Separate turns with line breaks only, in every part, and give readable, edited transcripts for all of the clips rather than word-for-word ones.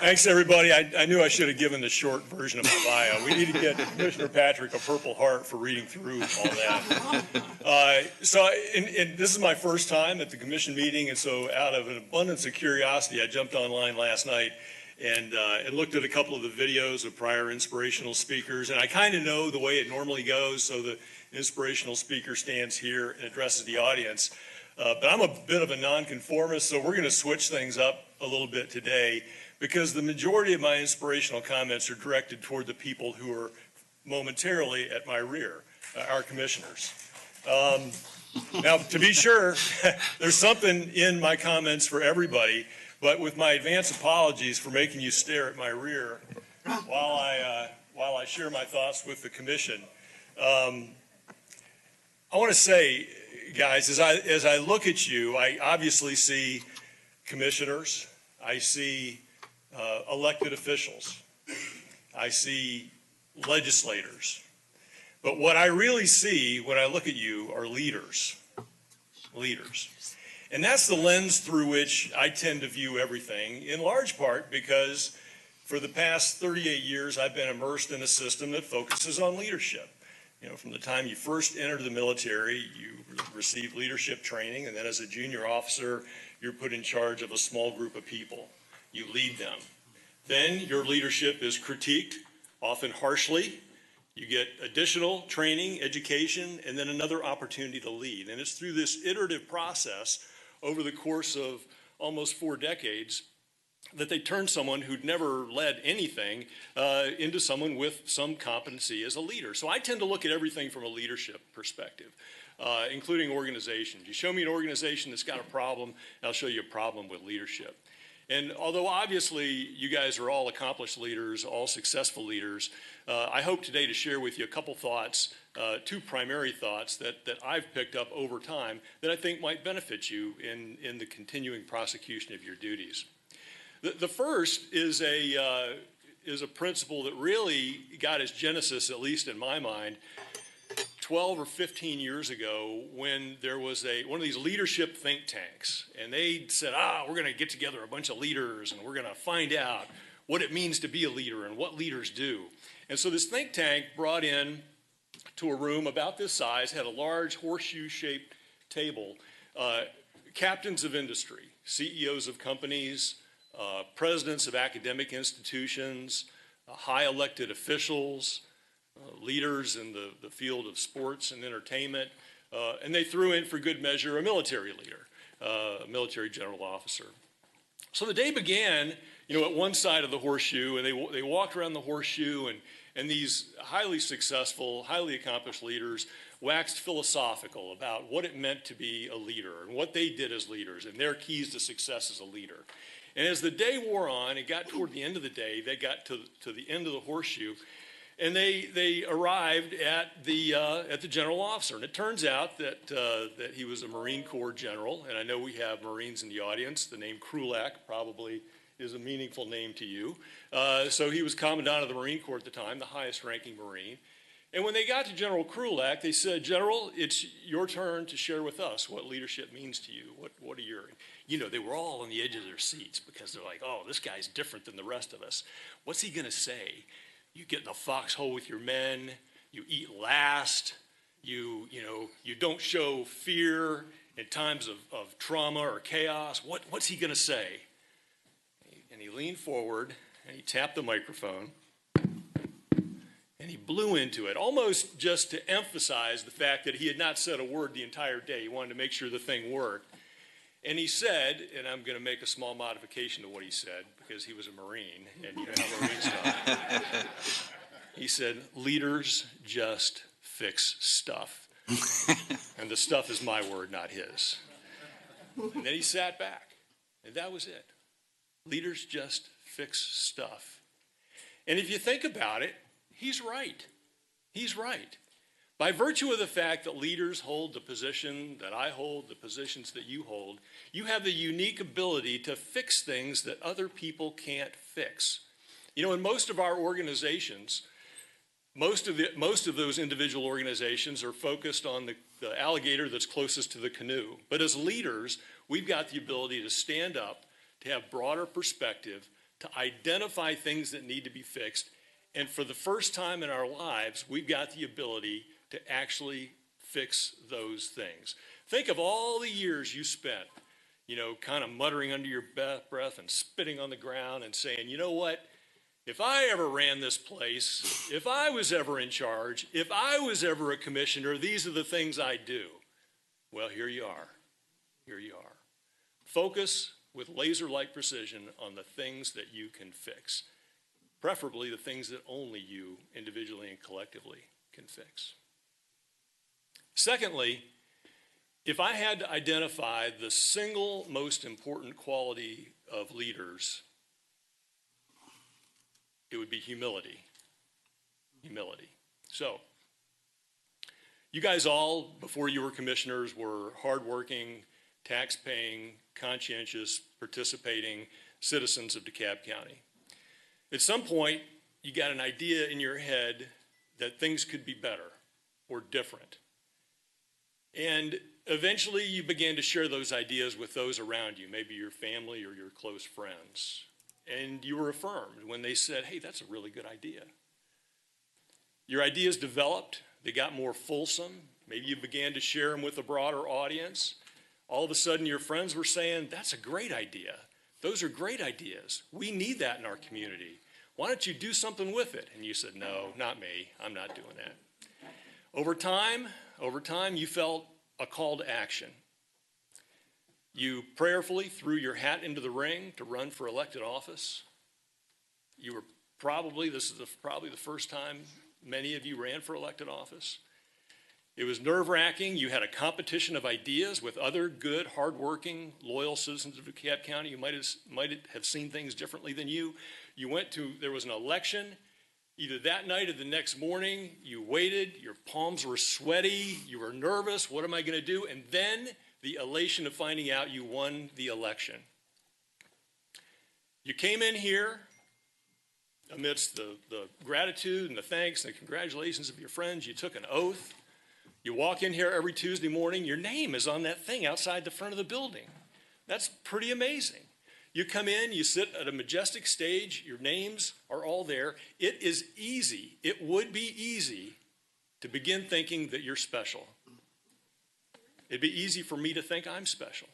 Thanks, everybody. I knew I should have given the short version of my bio. We need to get Commissioner Patrick a Purple Heart for reading through all that. And this is my first time at the commission meeting, and so out of an abundance of curiosity, I jumped online last night and looked at a couple of the videos of prior inspirational speakers, and I kind of know the way it normally goes, so the inspirational speaker stands here and addresses the audience. But I'm a bit of a nonconformist, so we're going to switch things up a little bit today, because the majority of my inspirational comments are directed toward the people who are momentarily at my rear, our commissioners. Now, to be sure, there's something in my comments for everybody, but with my advance apologies for making you stare at my rear while I share my thoughts with the commission. I want to say, guys, as I look at you, I obviously see commissioners, I see elected officials, I see legislators, but what I really see when I look at you are leaders. And that's the lens through which I tend to view everything, in large part because for the past 38 years I've been immersed in a system that focuses on leadership. You know, from the time you first enter the military, you receive leadership training, and then as a junior officer, you're put in charge of a small group of people. You lead them. Then your leadership is critiqued, often harshly. You get additional training, education, and then another opportunity to lead. And it's through this iterative process over the course of almost 4 decades that they turn someone who'd never led anything into someone with some competency as a leader. So I tend to look at everything from a leadership perspective, including organizations. You show me an organization that's got a problem, I'll show you a problem with leadership. And although obviously you guys are all accomplished leaders, all successful leaders, I hope today to share with you a couple thoughts, 2 primary thoughts that I've picked up over time that I think might benefit you in the continuing prosecution of your duties. The first is a principle that really got its genesis, at least in my mind, 12 or 15 years ago when there was one of these leadership think tanks, and they said, we're going to get together a bunch of leaders and we're going to find out what it means to be a leader and what leaders do. And so this think tank brought in to a room about this size, had a large horseshoe-shaped table, captains of industry, CEOs of companies, presidents of academic institutions, high elected officials, leaders in the field of sports and entertainment, and they threw in for good measure a military leader, a military general officer. So the day began, at one side of the horseshoe, and they walked around the horseshoe, and these highly successful, highly accomplished leaders waxed philosophical about what it meant to be a leader and what they did as leaders and their keys to success as a leader. And as the day wore on, it got toward the end of the day, they got to the end of the horseshoe, and they arrived at the general officer. And it turns out that he was a Marine Corps general, and I know we have Marines in the audience. The name Krulak probably is a meaningful name to you. So he was Commandant of the Marine Corps at the time, the highest ranking Marine. And when they got to General Krulak, they said, General, it's your turn to share with us what leadership means to you. What are your, they were all on the edge of their seats because they're like, oh, this guy's different than the rest of us. What's he going to say? You get in the foxhole with your men, you eat last, you don't show fear in times of trauma or chaos. What's he going to say? And he leaned forward and he tapped the microphone and he blew into it, almost just to emphasize the fact that he had not said a word the entire day. He wanted to make sure the thing worked. And he said, and I'm going to make a small modification to what he said because he was a Marine, and you know how Marines talk. He said, leaders just fix stuff. And the stuff is my word, not his. And then he sat back, and that was it. Leaders just fix stuff. And if you think about it, he's right. He's right. By virtue of the fact that leaders hold the position that I hold, the positions that you hold, you have the unique ability to fix things that other people can't fix. In most of our organizations, most of those individual organizations are focused on the alligator that's closest to the canoe. But as leaders, we've got the ability to stand up, to have broader perspective, to identify things that need to be fixed. And for the first time in our lives, we've got the ability to actually fix those things. Think of all the years you spent, kind of muttering under your breath and spitting on the ground and saying, you know what? If I ever ran this place, if I was ever in charge, if I was ever a commissioner, these are the things I'd do. Well, here you are. Here you are. Focus with laser-like precision on the things that you can fix, preferably the things that only you individually and collectively can fix. Secondly, if I had to identify the single most important quality of leaders, it would be humility. Humility. So, you guys all, before you were commissioners, were hardworking, tax-paying, conscientious, participating citizens of DeKalb County. At some point, you got an idea in your head that things could be better or different. And eventually you began to share those ideas with those around you, maybe your family or your close friends. And you were affirmed when they said, hey, that's a really good idea. Your ideas developed, they got more fulsome. Maybe you began to share them with a broader audience. All of a sudden your friends were saying, that's a great idea. Those are great ideas. We need that in our community. Why don't you do something with it? And you said, no, not me. I'm not doing that. Over time, you felt a call to action. You prayerfully threw your hat into the ring to run for elected office. You were probably the first time many of you ran for elected office. It was nerve-wracking. You had a competition of ideas with other good, hardworking, loyal citizens of DeKalb County who might have seen things differently than you. There was an election. Either that night or the next morning, you waited, your palms were sweaty, you were nervous, what am I going to do? And then the elation of finding out you won the election. You came in here amidst the gratitude and the thanks and the congratulations of your friends. You took an oath. You walk in here every Tuesday morning, your name is on that thing outside the front of the building. That's pretty amazing. You come in, you sit at a majestic stage, your names are all there. It is easy, it would be easy to begin thinking that you're special. It'd be easy for me to think I'm special.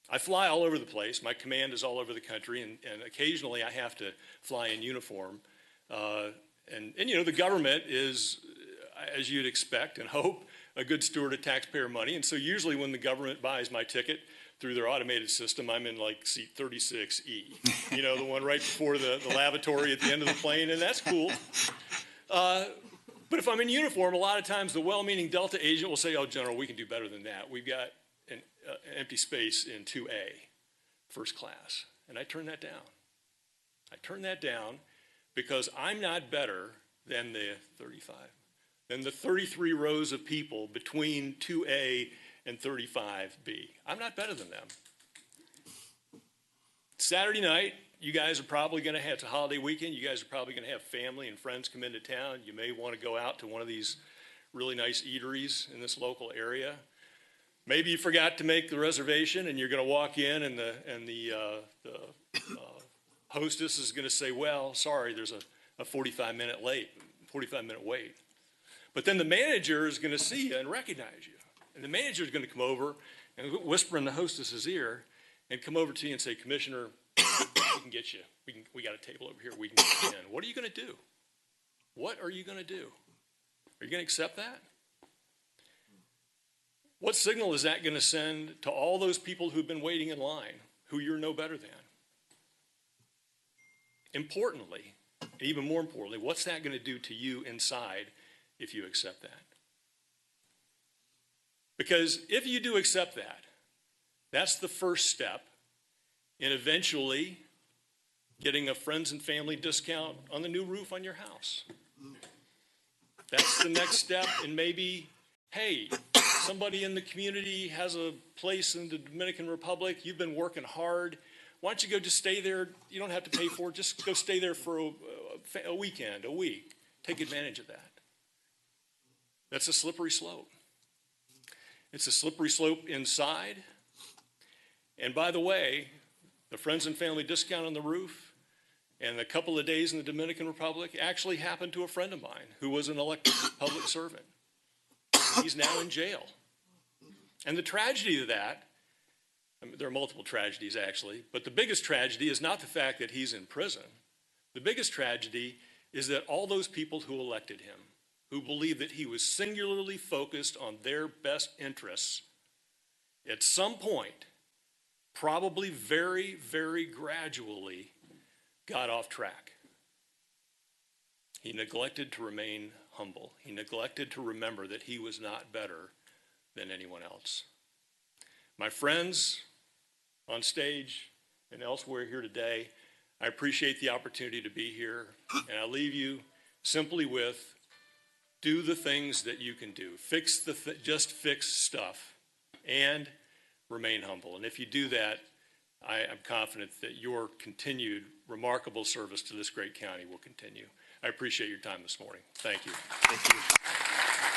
I fly all over the place. My command is all over the country, and occasionally I have to fly in uniform. And the government is, as you'd expect and hope, a good steward of taxpayer money. And so usually when the government buys my ticket through their automated system, I'm in like seat 36E, the one right before the lavatory at the end of the plane, and that's cool. But if I'm in uniform, a lot of times the well-meaning Delta agent will say, oh, General, we can do better than that. We've got an empty space in 2A, first class. And I turn that down. I turn that down because I'm not better than the 33 rows of people between 2A and 35B. I'm not better than them. Saturday night, you guys are probably going to have, it's a holiday weekend, you guys are probably going to have family and friends come into town. You may want to go out to one of these really nice eateries in this local area. Maybe you forgot to make the reservation and you're going to walk in and the hostess is going to say, well, sorry, there's a 45-minute wait. But then the manager is going to see you and recognize you. And the manager is going to come over and whisper in the hostess's ear and come over to you and say, Commissioner, we can get you. We got a table over here. We can get you in. What are you going to do? What are you going to do? Are you going to accept that? What signal is that going to send to all those people who've been waiting in line, who you're no better than? Importantly, even more importantly, what's that going to do to you inside if you accept that? Because if you do accept that, that's the first step in eventually getting a friends and family discount on the new roof on your house. That's the next step in maybe, hey, somebody in the community has a place in the Dominican Republic, you've been working hard, why don't you go just stay there, you don't have to pay for it, just go stay there for a weekend, a week. Take advantage of that. That's a slippery slope. It's a slippery slope inside. And by the way, the friends and family discount on the roof and a couple of days in the Dominican Republic actually happened to a friend of mine who was an elected public servant. He's now in jail. And the tragedy of that, I mean, there are multiple tragedies actually, but the biggest tragedy is not the fact that he's in prison. The biggest tragedy is that all those people who elected him, who believed that he was singularly focused on their best interests, at some point, probably very, very gradually, got off track. He neglected to remain humble. He neglected to remember that he was not better than anyone else. My friends on stage and elsewhere here today, I appreciate the opportunity to be here, and I leave you simply with, do the things that you can do. Just fix stuff and remain humble. And if you do that, I am confident that your continued remarkable service to this great county will continue. I appreciate your time this morning. Thank you.
Thank you.